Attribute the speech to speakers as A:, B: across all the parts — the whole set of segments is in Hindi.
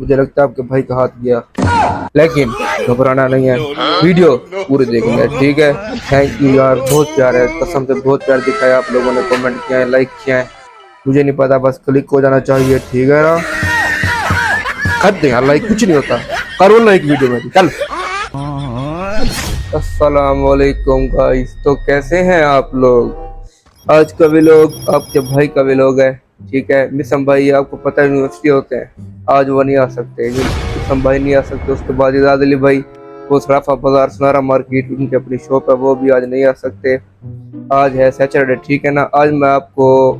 A: मुझे लगता है आपके भाई का हाथ गया, लेकिन घबराना नहीं है, वीडियो पूरी देखेंगे, ठीक है। थैंक यू यार, बहुत प्यार है, कसम से बहुत प्यार दिखाया आप लोगों ने, कमेंट किया है, लाइक किया है, मुझे नहीं पता, बस क्लिक हो जाना चाहिए, ठीक है ना। कर दे यार लाइक, कुछ नहीं होता, करो लाइक वीडियो में चल। अस्सलाम वालेकुम गाइस, तो कैसे हैं आप लोग। आज का व्लॉग आपके भाई का व्लॉग है, ठीक है। मिसम भाई आपको पता है यूनिवर्सिटी होते हैं, आज वो नहीं आ सकते, मिसम भाई नहीं आ सकते। उसके बाद इजाद अली भाई वो सराफा बाजार सुनारा मार्केट उनकी अपनी शॉप है, वो भी आज नहीं आ सकते। आज है सैटरडे, ठीक है ना। आज मैं आपको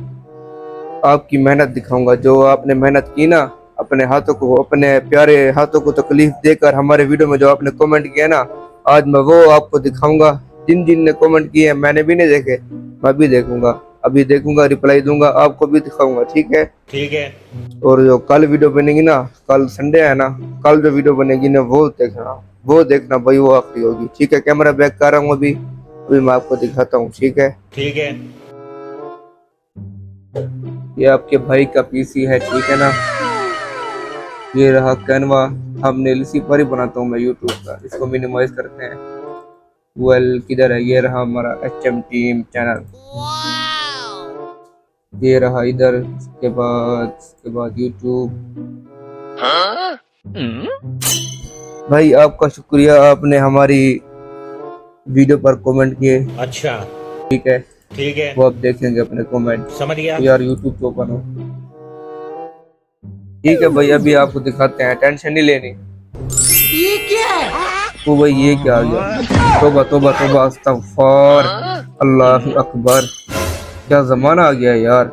A: आपकी मेहनत दिखाऊंगा, जो आपने मेहनत की ना, अपने हाथों को, अपने प्यारे हाथों को तकलीफ देकर हमारे वीडियो में जो आपने कमेंट किया ना, आज मैं वो आपको दिखाऊंगा। जिन जिन ने कमेंट किए हैं मैंने भी नहीं देखे, मैं भी देखूंगा, अभी देखूंगा, रिप्लाई दूंगा, आपको भी दिखाऊंगा, ठीक है।
B: ठीक है।
A: और जो कल वीडियो बनेगी ना, कल संडे है ना, कल जो वीडियो बनेगी ना वो देखना भाई, वो आखिरी होगी, ठीक है। कैमरा बैक कर रहा हूँ अभी मैं आपको दिखाता हूँ, ठीक है।
B: ठीक है।
A: ये आपके भाई का पीसी है, ठीक है ना। ये रहा कैनवा, थंबनेल इसी पर ही बनाता हूँ मैं यूट्यूब का, इसको मिनिमाइज करते हैं। वेल किधर है, ये रहा हमारा HM टीम चैनल, ये रहा इधर, इसके बाद यूट्यूब। भाई आपका शुक्रिया, आपने हमारी वीडियो पर कमेंट किए,
B: अच्छा
A: ठीक है।
B: ठीक है,
A: वो आप देखेंगे अपने कमेंट,
B: समझ गया।
A: तो यार यूट्यूब तो ओपन हो, ठीक है भाई। अभी आपको दिखाते हैं, टेंशन नहीं लेनी।
B: ये क्या है?
A: तो भाई ये क्या आ गया, तोबा तोबा तोबा अस्तगफार, अल्लाह अकबर, क्या जमाना आ गया यार,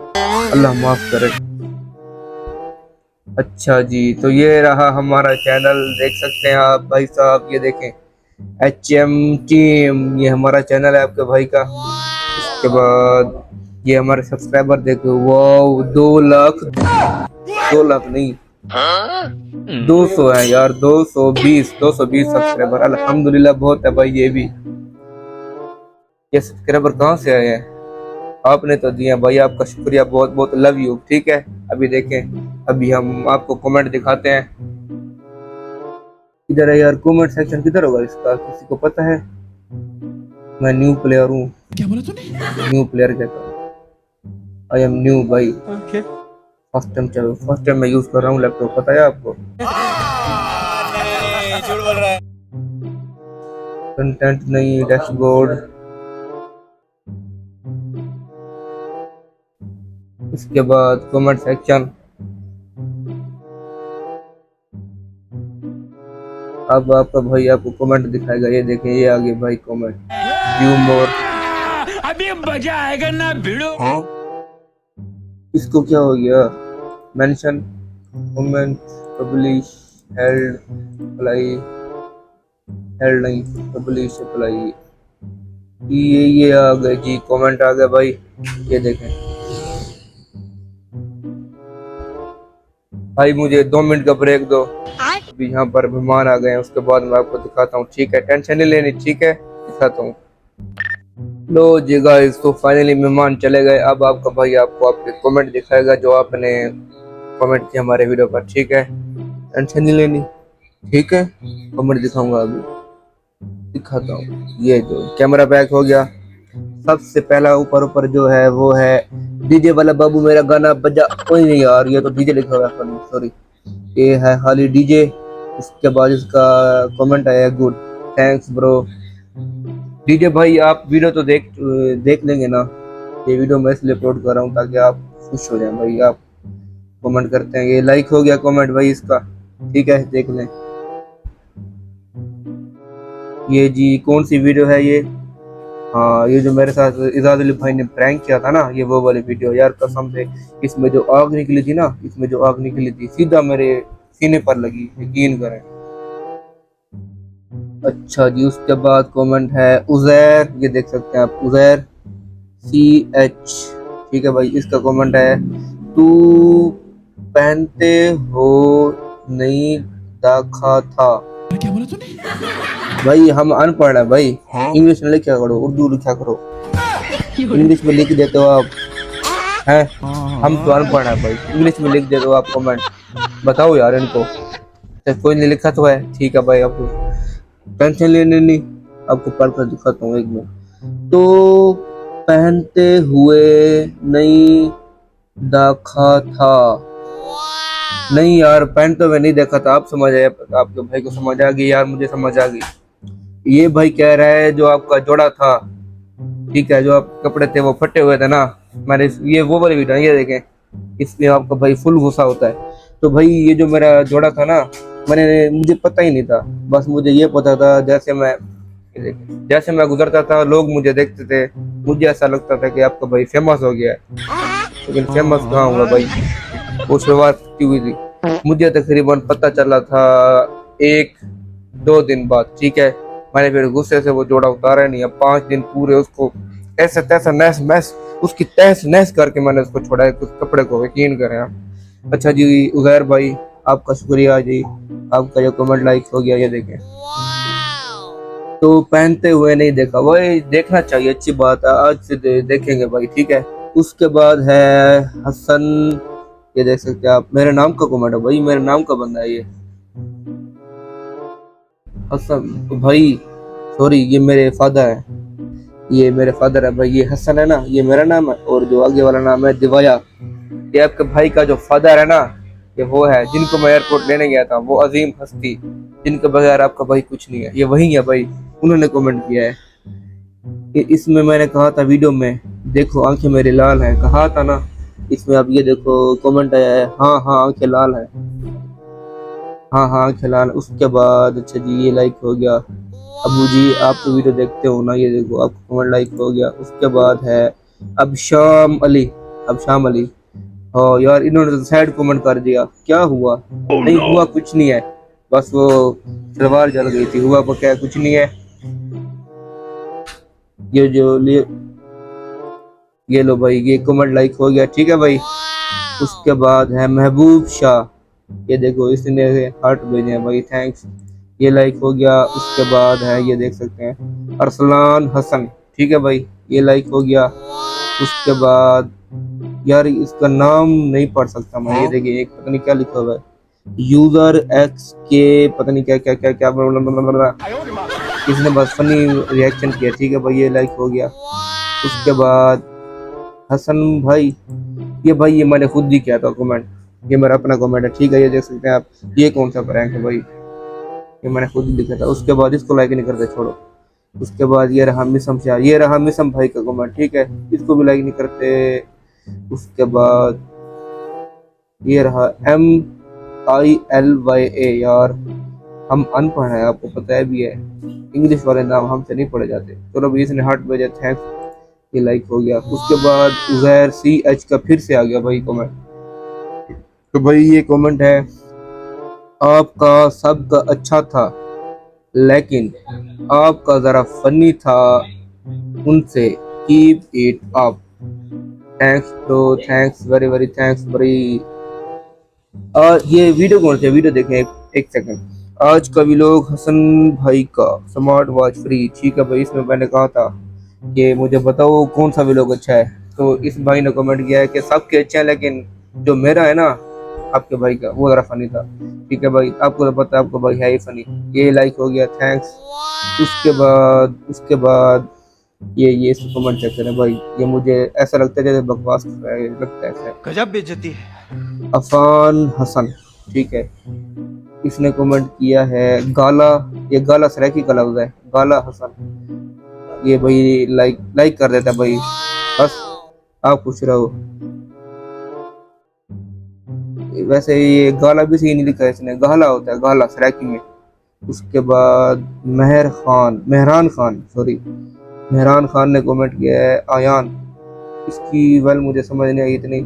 A: अल्लाह माफ करे। अच्छा जी, तो ये रहा हमारा चैनल, देख सकते हैं आप भाई साहब, ये देखें HM टीम, ये हमारा चैनल है आपके भाई का। इसके बाद ये हमारे सब्सक्राइबर देखो, वाओ 2 लाख नहीं 200 है यार, 220 सब्सक्राइबर, अल्हम्दुलिल्लाह बहुत है भाई। ये भी ये सब्सक्राइबर कहाँ से आए हैं, आपने तो दिया भाई, आपका शुक्रिया, बहुत बहुत लव यू, ठीक है। अभी देखें, अभी हम आपको कमेंट दिखाते हैं। इधर है यार कमेंट सेक्शन, किधर होगा इसका, किसी को पता है। मैं न्यू प्लेयर हूँ,
B: क्या बोला तूने?
A: न्यू प्लेयर कहता हूँ, आई एम न्यू भाई, फर्स्ट टाइम मैं यूज कर रहा हूँ लैपटॉप, पता है आपको।
B: झूठ बोल रहा है।
A: कंटेंट नहीं, डैशबोर्ड, इसके बाद कमेंट सेक्शन। अब आपका भाई आपको कमेंट दिखाएगा, ये देखें, ये आगे भाई कमेंट, व्यू मोर।
B: अभी मजा आएगा ना भिड़ो।
A: इसको क्या हो गया, mention, comment, publish, held, apply, held नहीं, पब्लिश, अप्लाई, ये आ गए जी, कमेंट आ गया भाई, ये देखें भाई। मुझे 2 मिनट का ब्रेक दो, अभी यहाँ पर मेहमान आ गए हैं, उसके बाद मैं आपको दिखाता हूँ, ठीक है। टेंशन नहीं लेनी, ठीक है, दिखाता हूँ। लो जी गाइस, तो फाइनली मेहमान चले गए, अब आपका भाई आपको आपके कमेंट दिखाएगा जो आपने कमेंट किया हमारे वीडियो पर, ठीक है। टेंशन नहीं लेनी, ठीक है। कमेंट दिखाऊंगा, अभी दिखाता हूँ। ये जो कैमरा बैक हो गया, सबसे पहला ऊपर जो है वो है डीजे वाला बाबू मेरा गाना बजा, कोई नहीं यार, ये तो डीजे लिखा हुआ है, सॉरी, ये है खाली डीजे। इसके बाद इसका कमेंट आया, गुड, थैंक्स ब्रो। डीजे भाई आप वीडियो तो देख लेंगे ना, ये वीडियो मैं इसलिए अपलोड कर रहा हूँ ताकि आप खुश हो जाएं भाई, आप कमेंट करते हैं। ये लाइक हो गया कमेंट भाई इसका, ठीक है, देख लें। ये जी कौन सी वीडियो है ये, हाँ ये जो मेरे साथ इजाद अली भाई ने प्रैंक किया था ना, ये वो वाली वीडियो यार, कसम से इसमें जो आग निकली थी ना, इसमें जो आग निकली थी सीधा मेरे सीने पर लगी, यकीन करें। अच्छा जी, उसके बाद कमेंट है उजैर, ये देख सकते हैं आप, उजैर CH, ठीक है भाई। इसका कमेंट है, तू पहनते हो नहीं देखा था।
B: क्या बोला तूने?
A: भाई हम अनपढ़ है भाई, इंग्लिश में लिखा करो, उर्दू लिखा करो, इंग्लिश में लिख देते हो आप हैं, हम तो अनपढ़ है भाई, इंग्लिश में लिख देते हो आप कमेंट, बताओ यार इनको। अच्छा, कोई नहीं लिखा तो है, ठीक है भाई, आपको टेंशन लेने नहीं, आपको पढ़ कर दिखाता हूँ एक मिनट। तो पहनते हुए नहीं देखा था, नहीं यार पहनते हुए नहीं देखा था, आप समझ आए, आपके भाई को समझ आ गई यार, मुझे समझ आ गई। ये भाई कह रहा है जो आपका जोड़ा था, ठीक है, जो आप कपड़े थे वो फटे हुए थे ना, मैंने ये वो वाली वीडियो ये देखें, इसमें आपका भाई फुल गुस्सा होता है। तो भाई ये जो मेरा जोड़ा था ना, मुझे पता ही नहीं था, बस मुझे ये पता था जैसे मैं गुजरता था लोग मुझे देखते थे, मुझे ऐसा लगता था कि आपका भाई फेमस हो गया है, लेकिन फेमस कहाँ हुआ भाई, वो शुरुआत की हुई थी। मुझे तकरीबन पता चला था 1-2 दिन बाद, ठीक है। मैंने फिर गुस्से से वो जोड़ा उतारा नहीं, अब 5 दिन पूरे उसको ऐसा तैसा नैस मैस उसकी तहस नहस करके मैंने उसको छोड़ा, उस कपड़े को, यकीन करें आप। अच्छा जी उजैर भाई, आपका शुक्रिया जी, आपका जो कमेंट लाइक हो गया, ये देखें। तो पहनते हुए नहीं देखा, वही देखना चाहिए, अच्छी बात है, आज से देखेंगे भाई, ठीक है। उसके बाद है हसन, ये देख सकते हैं आप, मेरे नाम का कमेंट है भाई, मेरे नाम का बंदा है ये हसन। तो भाई सॉरी, ये मेरे फादर है, ये मेरे फादर है भाई, ये हसन है ना, ये मेरा नाम है, और जो आगे वाला नाम है दिवाया, ये आपके भाई का जो फादर है ना, ये वो है जिनको मैं एयरपोर्ट लेने गया था, वो अजीम हस्ती जिनके बगैर आपका भाई कुछ नहीं है, ये वही है भाई, उन्होंने कमेंट किया है कि इसमें मैंने कहा था वीडियो में, देखो आंखें मेरी लाल हैं, कहा था ना, इसमें आप ये देखो कमेंट आया है, हाँ हाँ आंखें लाल है, हाँ हाँ आंखें लाल। उसके बाद अच्छा जी ये लाइक हो गया, अबू जी आप तो वीडियो देखते हो ना, ये देखो आपको कमेंट लाइक हो गया। उसके बाद है अबशाम अली, अबशाम अली, हाँ यार इन्होंने तो सैड कमेंट कर दिया, क्या हुआ? नहीं हुआ कुछ नहीं है, बस वो सलवार जल गई थी, हुआ क्या कुछ नहीं है। ये लो भाई, ये कमेंट लाइक हो गया, ठीक है भाई। उसके बाद है महबूब शाह, ये देखो इसने हार्ट भेजे हैं भाई, थैंक्स, ये लाइक हो गया। उसके बाद है ये देख सकते हैं अरसलान हसन, ठीक है भाई, ये लाइक हो गया। उसके बाद यार इसका नाम नहीं पढ़ सकता मैं, ये देखिए एक पता नहीं क्या लिखा हुआ है, यूजर एक्स के पता नहीं क्या क्या क्या क्या इसने बस फनी रिएक्शन किया, ठीक है भाई, ये लाइक हो गया। उसके बाद हसन भाई, ये भाई ये मैंने खुद ही किया था कमेंट, ये मेरा अपना कमेंट है, ठीक है, ये देख सकते हैं आप, ये कौन सा प्रैंक है भाई, ये मैंने खुद ही लिखा था। उसके बाद इसको लाइक नहीं करते, छोड़ो। उसके बाद ये रहा मिसम शाह, ये रहा मिसम भाई का कमेंट, ठीक है, इसको भी लाइक नहीं करते। उसके बाद ये रहा MILYA, यार हम अनपढ़ है, आपको पता है भी है, इंग्लिश वाले नाम हमसे नहीं पढ़े जाते। चलो भाई इसने हार्ट भेजा, थैंक्स, ये लाइक हो गया। उसके बाद उजैर CH का फिर से आ गया भाई कमेंट, तो भाई ये कमेंट है, आपका सबका अच्छा था लेकिन आपका जरा फनी था उनसे, keep it up, thanks bro, thanks very very thanks भाई। ये वीडियो कौन सी है, वीडियो देखें एक सेकंड। आज का व्लॉग हसन भाई का स्मार्ट वॉच फ्री, ठीक है भाई, इसमें मैंने कहा था कि मुझे बताओ कौन सा व्लॉग अच्छा है, तो इस भाई ने कमेंट किया है कि सबके अच्छे हैं लेकिन जो मेरा है ना आपके भाई का वो जरा फनी था, ठीक है भाई, आपको तो पता है आपका भाई है ही फनी, ये लाइक हो गया, थैंक्स। उसके बाद ये इसको कमेंट चेक करें भाई, ये मुझे ऐसा लगता है जैसे बकवास कर रहा है, लगता है ऐसा।
B: गजब बेइज्जती है।
A: अफान हसन, ठीक है, इसने कमेंट किया है गाला, ये गाला सराकी का लफ्ज है, गाला हसन, ये भाई लाइक कर देता भाई, बस आप खुश रहो। वैसे ये गाला भी सही नहीं लिखा है इसने, गाला होता है गाला सराकी में। उसके बाद मेहरान खान ने कमेंट किया है आयान, इसकी वेल मुझे समझ नहीं आई इतनी,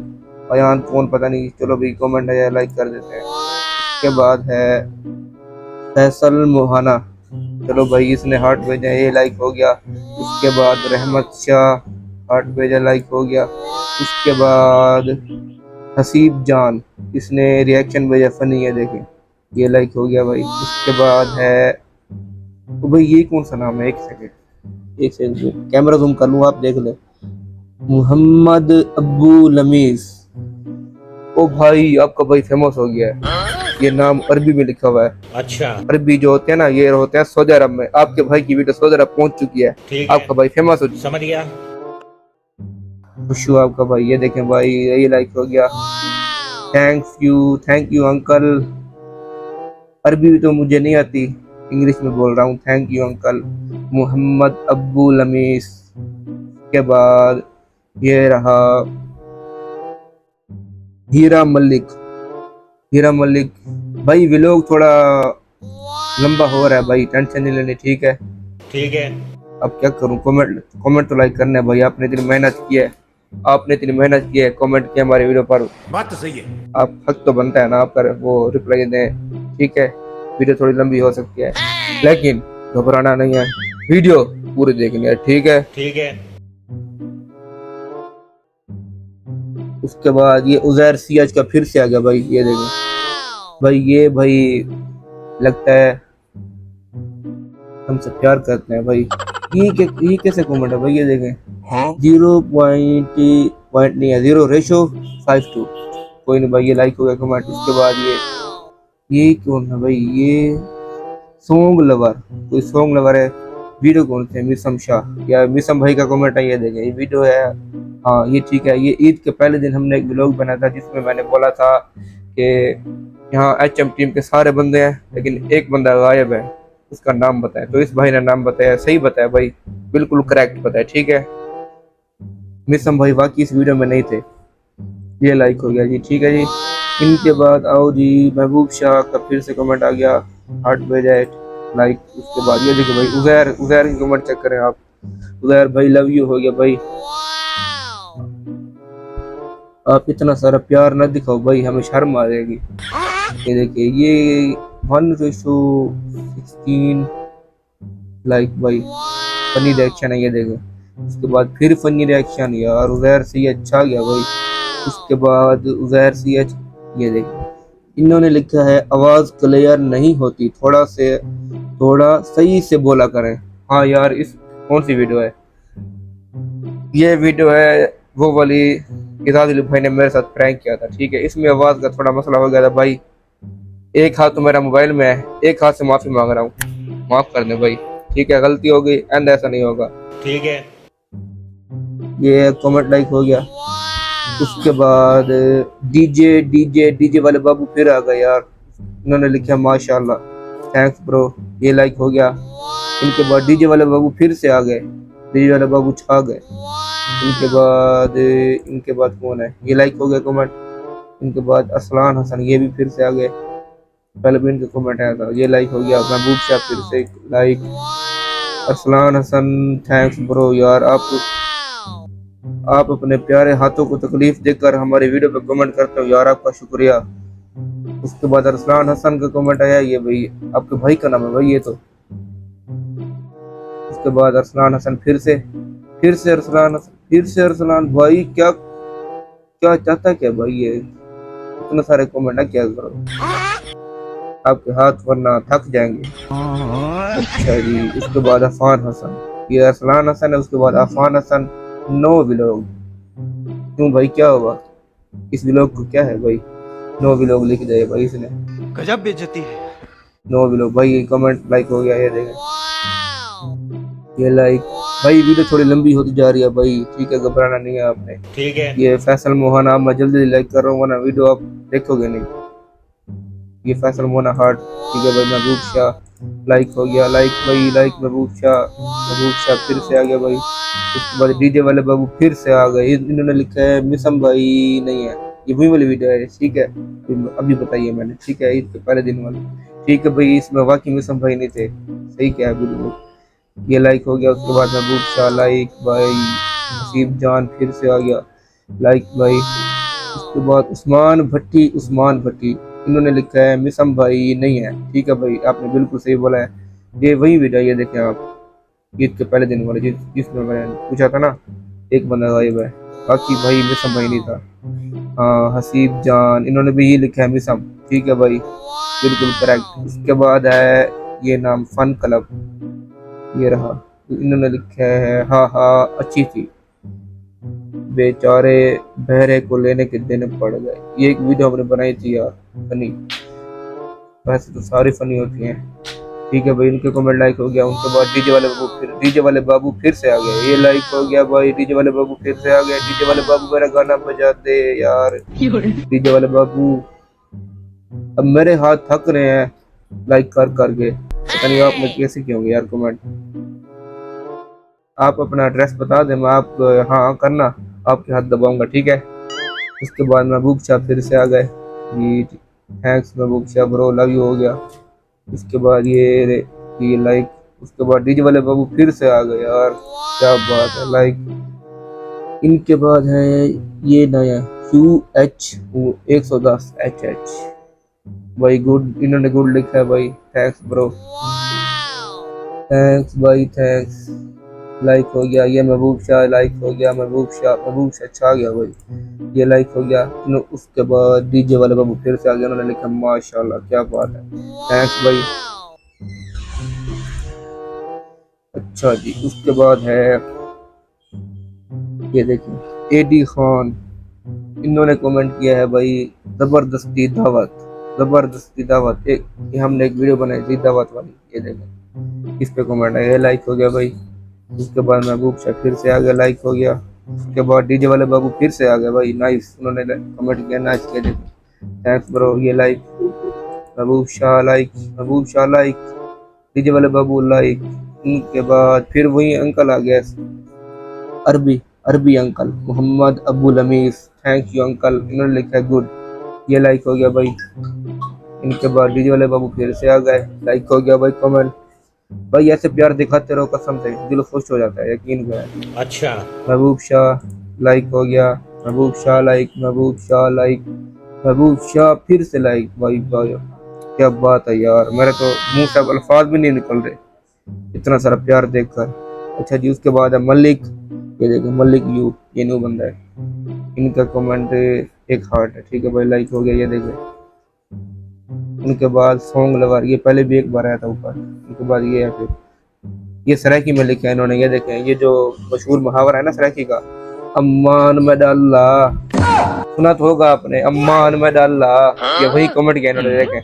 A: आयान कौन पता नहीं, चलो भाई कमेंट है लाइक कर देते हैं। उसके बाद है फैसल मोहाना, चलो भाई इसने हार्ट भेजा, ये लाइक हो गया। उसके बाद रहमत शाह, हार्ट भेजा, लाइक हो गया। उसके बाद हसीब जान, इसने रिएक्शन भेजा फनी है, देखें, ये लाइक हो गया भाई। उसके बाद है तो भाई ये कौन सा नाम है, एक सेकंड कैमरा जूम कर लूँ, आप देख ले, मोहम्मद अब्बू लमीज, ओ भाई आपका भाई फेमस हो गया है, ये नाम अरबी में लिखा हुआ है।
B: अच्छा,
A: अरबी जो होते हैं ना, ये होते हैं सऊदी अरब में। आपके भाई की वीडियो सऊदी अरब पहुंच चुकी है,
B: ठीक है,
A: आपका भाई फेमस हो चुका
B: समझ गया।
A: है। खुश हुआ आपका भाई, ये देखें भाई, ये लाइक हो गया। Thank you uncle. अरबी भी तो मुझे नहीं आती, इंग्लिश में बोल रहा हूँ। Thank you uncle. मोहम्मद अब्बू लमीस के बाद ये रहा हीरा मलिक। हीरा मलिक भाई, व्लॉग थोड़ा लंबा हो रहा है भाई, टेंशन नहीं लेनी, ठीक है।
B: ठीक है,
A: अब क्या करूं, कमेंट कमेंट तो लाइक करना है भाई, आपने इतनी मेहनत की है, आपने इतनी मेहनत की है, कमेंट किया हमारे वीडियो पर,
B: बात तो सही है।
A: आप हक तो बनता है ना आपका वो रिप्लाई दें, ठीक है। वीडियो थोड़ी लंबी हो सकती है, लेकिन घबराना नहीं है, वीडियो पूरी देखनी है, ठीक है।
B: ठीक है,
A: उसके बाद ये उजैर सियाज का फिर से आ गया भाई, ये देखो भाई, ये भाई लगता है हमसे प्यार करते हैं भाई। ये कैसे कमेंट है भाई, ये देखें। 0.पॉइंट नहीं है, 0:52। कोई नहीं भाई, ये लाइक हो गया कमेंट। उसके बाद ये कौन है भाई, ये सॉन्ग लवर, कोई सॉन्ग लवर है। वीडियो कौन से, मिसम शाह या मिसम भाई का कमेंट है, ये देखें, ये वीडियो है। हाँ ये ठीक है। ये ईद के पहले दिन हमने एक व्लॉग बनाया था, जिसमें मैंने बोला था कि यहाँ HM टीम के सारे बंदे हैं, लेकिन एक बंदा गायब है, उसका नाम बताया। तो इस भाई ने नाम बताया, सही बताया भाई, बिल्कुल करेक्ट बताया, ठीक है। मिसम भाई वाकई इस वीडियो में नहीं थे। ये लाइक हो गया जी, ठीक है जी। इनके बाद आओ जी, महबूब शाह का फिर से कमेंट आ गया, हार्ट बेजाइट लाइक। उसके बाद ये देखो भाई, उजैर की कमेंट चेक करें आप। उजैर भाई लव यू हो गया भाई। आप इतना सारा प्यार न दिखाओ भाई, हमें शर्म आ जाएगी। ये देखिए, ये 1:16 लाइक भाई, फनी रिएक्शन है, ये देखो। उसके बाद फिर फनी रिएक्शन, यार उजैर से ये अच्छा गया भाई। उसके बाद उजैर से ये देखो, इन्होंने लिखा है आवाज क्लियर नहीं होती, थोड़ा सही से बोला करें। हाँ यार, इस कौन सी वीडियो है, ये वीडियो है वो वाली, इजाज अली भाई ने मेरे साथ प्रैंक किया था, ठीक है। इसमें आवाज का थोड़ा मसला हो गया था भाई। एक हाथ तो मेरा मोबाइल में है, एक हाथ से माफी मांग रहा हूँ, माफ कर दे भाई, ठीक है। गलती हो गई, एंड ऐसा नहीं होगा,
B: ठीक है,
A: ये कमेंट लाइक हो गया। उसके बाद डीजे वाले बाबू फिर आ गए यार, इन्होंने लिखा माशाल्लाह, थैंक्स ब्रो, ये लाइक हो गया। इनके बाद डीजे वाले बाबू फिर से आ गए, डीजे वाले बाबू छा गए। इनके बाद कौन है, ये लाइक हो गया कमेंट। इनके बाद असलान हसन, ये भी फिर से आ गए, पहले भी इनका कमेंट आया था, ये लाइक हो गया। महबूब शाह फिर से like. Aslan Hasan thanks bro, यार आप अपने प्यारे हाथों को तकलीफ देकर हमारे वीडियो पे कमेंट करते हो यार, आपका शुक्रिया। उसके बाद अरसलान हसन का कमेंट आया, ये भाई आपके भाई का नाम है भाई ये तो। उसके बाद अरसलान हसन फिर से अरसलान भाई, क्या क्या चाहता क्या भाई, ये इतने सारे कमेंट है, क्या करो, आपके हाथ वरना थक जाएंगे। अच्छा जी। उसके बाद अफान हसन, ये अरसलान हसन है। उसके बाद अफान हसन, नो व्लॉग। क्यों भाई, क्या हुआ, इस व्लॉग को क्या है भाई, नो व्लॉग लिख दिया भाई इसने,
B: गजब बेइज्जती है।
A: नो व्लॉग भाई। कमेंट लाइक हो गया, ये देखें, ये लाइक भाई। वीडियो थोड़ी लंबी होती जा रही है भाई, ठीक है, घबराना नहीं है आपने।
B: ठीक है,
A: ये फैसल मोहना, मैं जल्दी लाइक कर रहा हूँ वरना वीडियो आप देखोगे नहीं। ये फैसल मोहना हार्ट, ठीक है भाई। महबूब शाह लाइक हो गया, लाइक भाई, लाइक महबूब शाह फिर से आ गया भाई। उसके बाद डीजे वाले बाबू फिर से आ गए, इन्होंने लिखा है मिसम भाई नहीं है, ये वही वाली वीडियो है, ठीक है। अभी बताइए मैंने, ठीक है, ईद के पहले दिन वाली, ठीक है भाई। इसमें वाकई मिसम भाई नहीं थे, सही क्या है बिल्कुल। ये लाइक हो गया। उसके बाद महबूब शाह लाइक भाई। हसीब जान फिर से आ गया, लाइक भाई। उसके बाद उस्मान भट्टी, इन्होंने लिखा है मिसम भाई नहीं है, ठीक है भाई, आपने बिल्कुल सही बोला है, ये वही वीडियो, ये देखें आप, ईद के पहले दिन वाले, जिसमें मैंने पूछा था ना एक बंदा गायब है, बाकी भाई मिसम भाई नहीं था। हाँ हसीब जान, इन्होंने भी ये लिखा है मिसम, ठीक है भाई, बिल्कुल करेक्ट। उसके बाद है ये नाम फन क्लब, ये रहा, इन्होंने लिखा है हाँ अच्छी थी, बेचारे बहरे को लेने के दिन पड़ गए। ये एक वीडियो हमने बनाई थी यार, फनी, वैसे तो सारी फनी होती हैं। ठीक है भाई, इनके कमेंट लाइक हो गया। उनके बाद डीजे वाले बाबू फिर से आ गए, ये लाइक हो गया भाई। डीजे वाले बाबू फिर से आ गए। डीजे वाले बाबू मेरा गाना बजा दे यार। डीजे वाले बाबू, अब मेरे हाथ थक रहे हैं लाइक कर करके। पता नहीं आप में कैसे क्यों यार कमेंट। आप अपना एड्रेस बता दें, मैं आप हाँ करना, आपके हाथ दबाऊंगा, ठीक है। उसके बाद महबूब शाह फिर से आ गए जी। Thanks Mehboob Shah bro, love you हो गया। उसके बाद ये लाइक। उसके बाद डीजे वाले बाबू फिर से आ गए यार, क्या बात है लाइक। इनके बाद है ये नया QH 110HH भाई, गुड, इन्होंने गुड लिखा है भाई, थैंक्स ब्रो, थैंक्स भाई थैंक्स। लाइक हो गया। ये महबूब शाह लाइक हो गया। महबूब शाह छा गया भाई, ये लाइक हो गया। उसके बाद डीजे वाले बाबू फिर से आ गया, उन्होंने लिखा माशाल्लाह क्या बात है, थैंक्स भाई। अच्छा जी, उसके बाद है ये देखिए AD खान, इन्होंने कमेंट किया है भाई, जबरदस्ती दावत, जबरदस्ती दावत। एक ये हमने एक वीडियो बनाई थी दावत वाली, ये देखें इस पे कमेंट है, ये लाइक हो गया भाई। उसके बाद महबूब शाह फिर से आ गया, लाइक हो गया। उसके बाद डीजे वाले बाबू फिर से आ गए भाई, नाइस, उन्होंने कमेंट किया नाइस, किया देखो, थैंक्स ब्रो, ये लाइक। महबूब शाह लाइक, महबूब शाह लाइक, डीजे वाले बाबू लाइक। उनके बाद फिर वही अंकल आ गया, अरबी, अरबी अंकल मोहम्मद अब्बुल अमीस, थैंक यू अंकल, इन्होंने लिखा है गुड, ये लाइक हो गया भाई। इनके बाद डीजे वाले बाबू फिर से आ गए, लाइक हो गया भाई कमेंट। भाई ऐसे प्यार दिखाते रहो, कसम से दिल खुश हो जाता है, यकीन करें।
B: अच्छा।
A: महबूब शाह लाइक हो गया। महबूब शाह लाइक, महबूब शाह लाइक, महबूब शाह फिर से लाइक भाई भाई, क्या बात है यार, मेरे तो मुंह से अब अल्फाज भी नहीं निकल रहे इतना सारा प्यार देखकर। अच्छा जी, उसके बाद है मलिक, ये देखिए मलिक यू, ये न्यू बंदा है, इनका कमेंट एक हार्ट है, ठीक है भाई, लाइक हो गया, ये देखिए। उनके बाद सॉन्ग लगा, ये पहले भी एक बार आया था ऊपर। उनके बाद ये है फिर ये सराकी में लिखा है इन्होंने, ये देखें, ये जो मशहूर मुहावरा है ना सराकी का, अम्मान में डाला, सुना तो होगा आपने, अम्मान में डाला, ये वही कमेंट किया इन्होंने, देखें।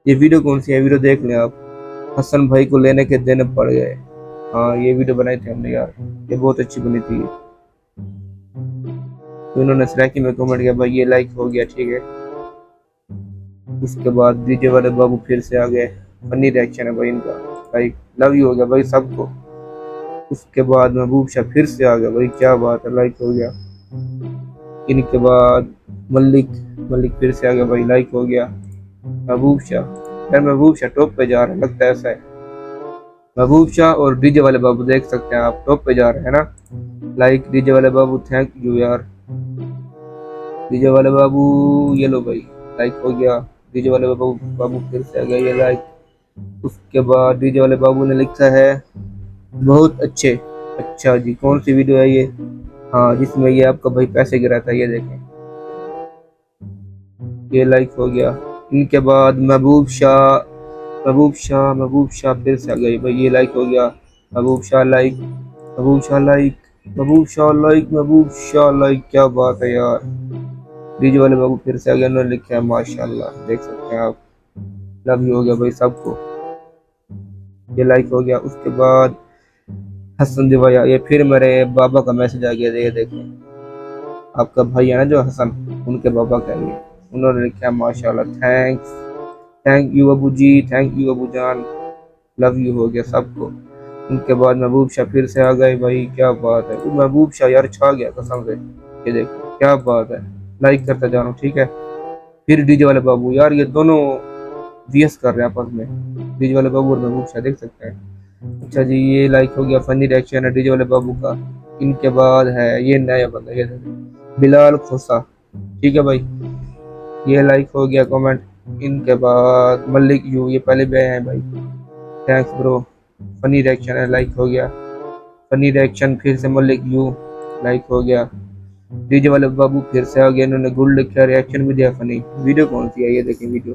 A: ये वीडियो कौन सी है, वीडियो देख लें आप, हसन भाई को लेने के दिन पड़ गए। हाँ ये वीडियो बनाई थी हमने यार, ये बहुत अच्छी बनी थी। तो इन्होंने सराकी में कमेंट किया भाई, ये लाइक हो गया, ठीक है। उसके बाद डीजे वाले बाबू फिर से आ गए, फनी रिएक्शन है भाई इनका, लाइक लव यू हो गया भाई सबको। उसके बाद महबूब शाह फिर से आ गया भाई, क्या बात है, लाइक हो गया। इनके बाद मलिक, मलिक फिर से आ गया भाई, लाइक हो गया। महबूब शाह, यार महबूब शाह टॉप पे जा रहा है, लगता है ऐसा है। महबूब शाह और डीजे वाले बाबू देख सकते हैं आप, टॉप पे जा रहे हैं ना, लाइक डीजे वाले बाबू, थैंक यू यार। डीजे वाले बाबू, ये लो भाई, लाइक हो गया। डीजे वाले बाबू बाबू फिर से आ गया, ये लाइक। उसके बाद डीजे वाले बाबू ने लिखा है बहुत अच्छे। अच्छा जी, कौन सी वीडियो है ये, हाँ जिसमें ये आपका भाई पैसे गिराता है, ये देखें, ये लाइक हो गया। इनके बाद महबूब शाह, महबूब शाह, महबूब शाह फिर से आ गई भाई, ये लाइक हो गया। महबूब शाह लाइक, महबूब शाह लाइक, महबूब शाह लाइक, महबूब शाह लाइक, क्या बात है यार। डीजे वाले बाबू फिर से आ गया, उन्होंने लिखा है माशाल्लाह, देख सकते हैं आप, लव यू हो गया भाई सबको, ये लाइक हो गया। उसके बाद हसन दिवाया, ये फिर मेरे बाबा का मैसेज आ गया, ये देखें, आपका भाई है ना जो हसन, उनके बाबा का ये, उन्होंने लिखा माशाल्लाह, thanks, thank you Abu ji, thank you Abu जान, लव यू हो गया सबको। उनके बाद महबूब शाह फिर से आ गए भाई, क्या बात है, वो महबूब शाह यार छा गया कसम से, ये देखो क्या बात है, लाइक करता जानो, ठीक है। फिर डीजे वाले बाबू, यार ये दोनों VS कर रहे हैं आपस में, डीजे वाले बाबू और महबूब शाह, देख सकते हैं। अच्छा जी, ये लाइक हो गया, फनी रिएक्शन है डीजे वाले बाबू का। इनके बाद है ये नया बंदा, ये बिलाल खोसा, ठीक है भाई, ये लाइक हो गया कमेंट। इनके बाद मलिक यू, ये पहले भी आए हैं भाई, थैंक्स ब्रो, फनी रिएक्शन है, लाइक हो गया। फनी रिएक्शन फिर से मलिक यू, लाइक हो गया। डीजे वाले बाबू फिर से आ गया, इन्होंने गुड लिखा, रिएक्शन भी दिया फनी। वीडियो कौन सी है, ये देखें वीडियो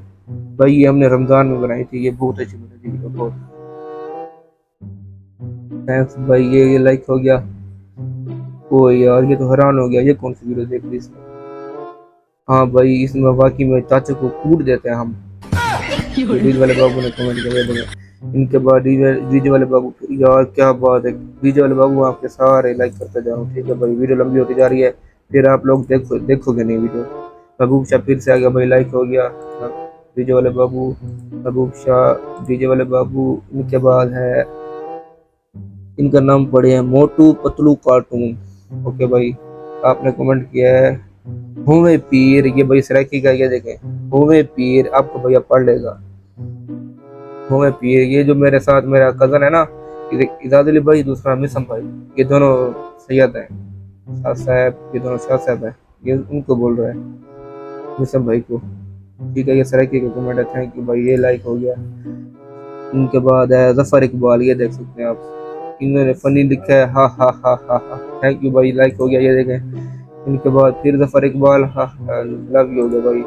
A: भाई, ये हमने रमजान में बनाई थी, ये बहुत अच्छी बनी थी वीडियो, बहुत थैंक्स भाई, ये लाइक हो गया। ओ यार ये तो हैरान हो गया, ये कौन सी वीडियो देख ली इसने, हाँ भाई, इसमें वाकई में चाचा को कूट देते हैं हम। डीजे वाले बाबू ने कमेंट किया देंगे। इनके बाद डीजे वाले बाबू, यार क्या बात है, डीजे वाले बाबू आपके सारे लाइक करते जाओ, ठीक है भाई। वीडियो लंबी होती जा रही है, फिर आप लोग देखोगे नहीं वीडियो। महबूब शाह फिर से आ गया भाई, लाइक हो गया। डीजे वाले बाबू, महबूब शाह, डीजे वाले बाबू। इनके बाद है, इनका नाम पढ़े हैं मोटू पतलू कार्टून। ओके भाई, आपने कमेंट किया है होवे पीर, ये भाई सराकी का, ये देखें होवे पीर, आपको भैया पढ़ लेगा। होवे पीर, ये जो मेरे साथ मेरा कजन है ना, इजाद अली भाई, दूसरा मिसम भाई, ये दोनों सैयद हैं, शाह साहब, ये दोनों शाह साहब हैं, ये उनको बोल रहा है मिसम भाई को, ठीक है। ये सराकी का कमेंट है, थैंक यू भाई, ये लाइक हो गया। इनके बाद है जफर इकबाल, ये देख सकते हैं आप, इन्होंने फनी लिखा है, हा हा हा हा हा, थैंक यू भाई, लाइक हो गया, ये देखें। इनके बाद फिर जफर इकबाल, हा लव यू हो गया भाई।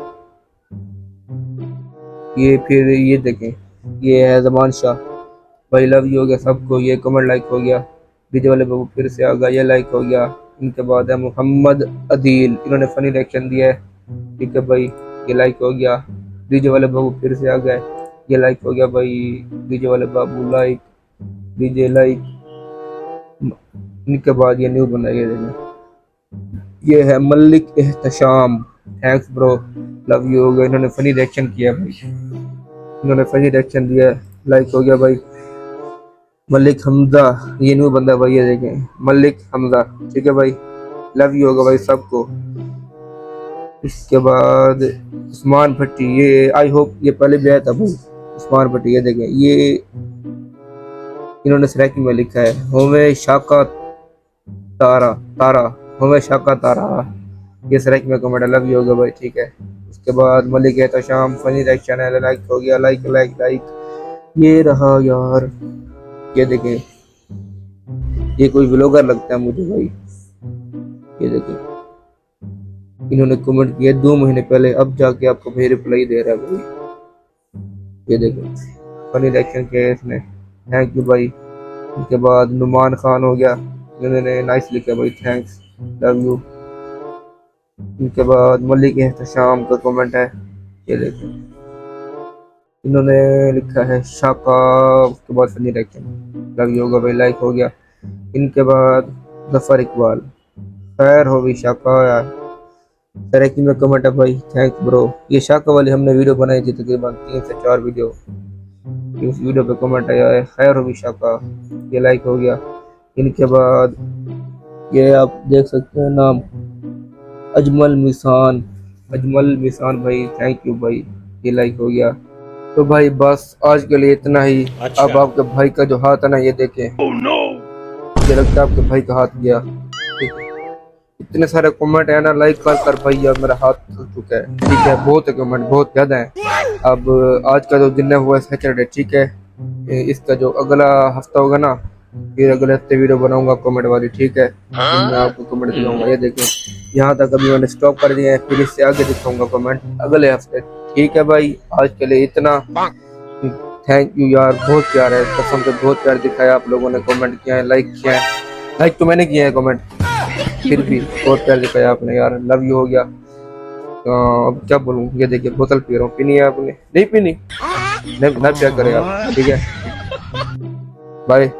A: ये फिर ये देखें, ये है जमान शाह भाई, लव यू हो गया सबको, ये कमेंट लाइक हो गया। डीजे वाले बाबू फिर से आ गया, ये लाइक हो गया। इनके बाद है मोहम्मद अदील, इन्होंने फनी रिएक्शन दिया है, ठीक है भाई, ये लाइक हो गया। डीजे वाले बाबू फिर से आ गए, ये लाइक हो गया भाई। डीजे वाले बाबू लाइक, डीजे लाइक। इनके बाद ये न्यू बना, ये देखें, ये है Malik Ehtesham, thanks bro, love you हो गया। इन्होंने फनी रिएक्शन किया भाई, इन्होंने फनी रिएक्शन दिया, लाइक हो गया भाई। मलिक हमजा, ये न्यू बंदा भाई, ये देखें मलिक हमजा, ठीक है भाई, लव यू होगा भाई सबको। इसके बाद उस्मान भट्टी, ये आई होप ये पहले भी आया था भाई, उस्मान भट्टी, ये देखें, ये इन्होंने सराकी में लिखा है होमे शाका तारा तारा, होमे शाका तारा, ये सराकी में कमेंट है, लव यू होगा भाई, ठीक है। उसके बाद मलिक है तो शाम, फनी रिएक्शन है, लाइक हो गया, लाइक लाइक लाइक, ये रहा यार, ये देखें, ये कोई व्लॉगर लगता है मुझे भाई, ये देखें, इन्होंने कमेंट किया 2 महीने पहले, अब जाके आपको भाई रिप्लाई दे रहा है भाई, ये देखें, फनी रिएक्शन किया इसने, थैंक यू भाई। इनके बाद नुमान खान हो गया, इन्होंने नाइस लिखा भाई, थैंक्स, लव यू। इनके बाद मलिक एहतशाम का कमेंट है, ये देखें, इन्होंने लिखा है शाका, उसके बाद फनी रिएक्शन, लव यू होगा भाई, लाइक हो गया। इनके बाद जफर इकबाल, खैर हो गई शाका यार, तरक्की में कमेंट है भाई, थैंक्स ब्रो। ये शाका वाली हमने वीडियो बनाई थी तकरीबन 3 से 4 वीडियो, इस वीडियो पे कमेंट आया है, खैर हो गई शाका, ये लाइक हो गया। इनके बाद ये आप देख सकते हैं नाम, अजमल मिसान, अजमल मिसान भाई, थैंक यू भाई, ये लाइक हो गया। तो भाई बस आज के लिए इतना ही।
B: अच्छा।
A: अब आपके भाई का जो हाथ है ना, ये देखें, मुझे लगता है आपके भाई का हाथ गया, इतने सारे कमेंट है ना, लाइक कर कर भाई यार मेरा हाथ थक चुका है, ठीक है, बहुत है कमेंट, बहुत ज्यादा है। अब आज का जो दिन है वो है सैटरडे, ठीक है, इसका जो अगला हफ्ता होगा ना, फिर अगले हफ्ते वीडियो बनाऊंगा कमेंट वाली, ठीक है, मैं आपको कमेंट दिखाऊंगा। ये देखें, यहाँ तक अभी मैंने स्टॉप कर दिया है, फिर इससे आगे दिखाऊंगा कमेंट अगले हफ्ते, ठीक है भाई। आज के लिए इतना, थैंक यू यार, बहुत प्यार है कसम से, बहुत प्यार दिखाया आप लोगों ने, कमेंट किया है, लाइक किया है, लाइक तो मैंने किया है, कमेंट फिर भी बहुत प्यार दिखाया आपने यार, लव यू हो गया। अब क्या बोलूँ, ये देखिए बोतल पी रहा हूँ, पीनी है आपने, नहीं पीनी, ना क्या करें आप, ठीक है, बाय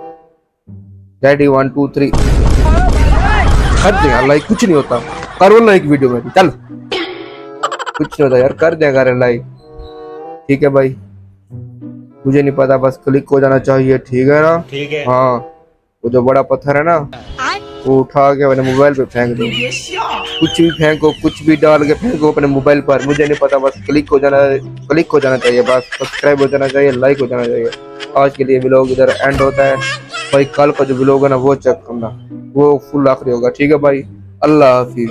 A: डैडी 1 2 3 कर दे यार लाइक, कुछ नहीं होता, करो लाइक वीडियो में, चल कुछ नहीं होता यार, कर दे अगर लाइक, ठीक है भाई, मुझे नहीं पता, बस क्लिक हो जाना चाहिए, ठीक है ना,
B: ठीक है।
A: हाँ, वो जो बड़ा पत्थर है ना, वो उठा के मैंने मोबाइल पे फेंक दो, कुछ भी फेंको, कुछ भी डाल के फेंको अपने मोबाइल पर, मुझे नहीं पता, बस क्लिक हो जाना चाहिए, बस सब्सक्राइब हो जाना चाहिए, लाइक हो जाना चाहिए। आज के लिए व्लॉग इधर एंड होता है भाई, कल का जो व्लॉग है ना वो चेक करना, वो फुल आखिरी होगा, ठीक है भाई, अल्लाह हाफिज।